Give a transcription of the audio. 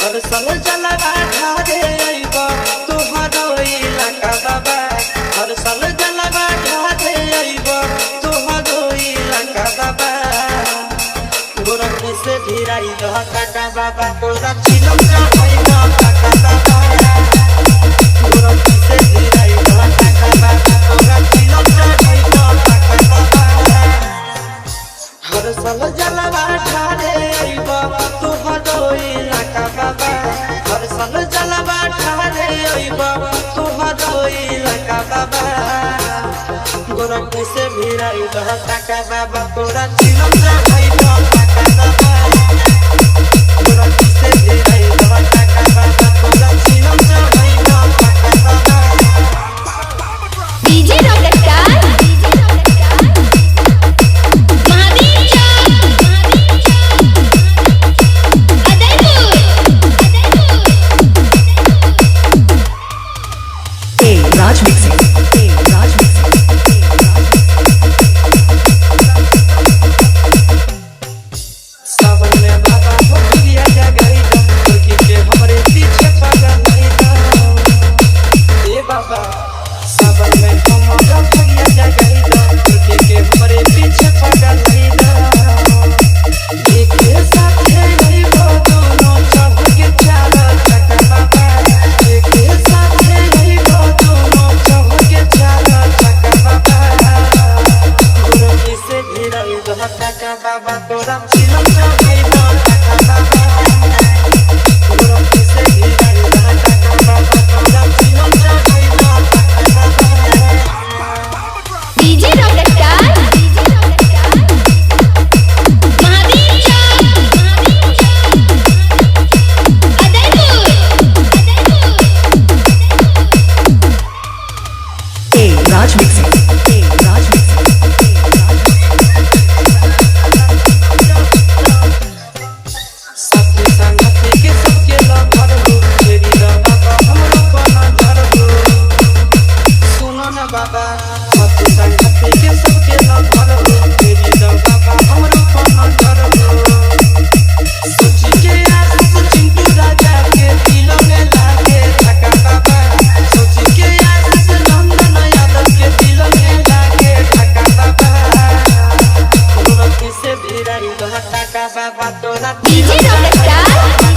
हर साल जलवा ढारे आइबा तोहरो इलाका बाबा हर साल जलवा ढारे आइबा तोहरो इलाका बाबा गोरखपुर से भिराई दह काका बाबा तोरा चिलम चढ़ाइबा काका बाबा गोरखपुर से भिराई दह काका बाबा तोरा चिलम चढ़ाइबा काका बाबा हर साल जलवा ढारे आइबा तोहरो इलाका बाबा हर साल जलवा ढारे आइबा तोहरो इलाका बाबा गोरखपुर से भिराई दह काका बाबा तोरा चिलम चढ़ाइबा काका बाबा गोरखपुर से भिराई दह काका बाबा तोरा चिलम चढ़ाइबा काका बाबा DJ Rockstar Raj mixing. Raj mixing. सावन में बाबा हो गया जगाई दो लड़की के हमरे पीछे पागल नहीं दो ए बाबा सावन में हमारा हो गया जगाई दो लड़की के हमरे पीछे पागल नहीं दो एक साथ नहीं वो दोनों चढ़ के चारा चका बाबा एक साथ नहीं वो दोनों चढ़ के चारा चका बाबा गुरु से भिराई दो काका बाबा तोरा चिलम चढ़ाइबा काका बाबा गुरु से भिराई दो काका बाबा तोरा चिलम चढ़ाइबा काका बाबा DJ Rockstar Raj mixing. Raj mixing. साथी संगति के सबके लभर हो तेरी दा बाबा हमरो कोना घर हो सुनो ना बाबा साथी संगति के सबके लभर हो तेरी दा बाबा हमरो कोना घर हो सोची के आस चिंटू राजा के दिल में लागे ठका बाबा सोची के आस नंदन यादव के दिल में लागे ठका बाबा गोरखपुर से भिराई दो ठका बाबा तोरा डीजे रॉकस्टार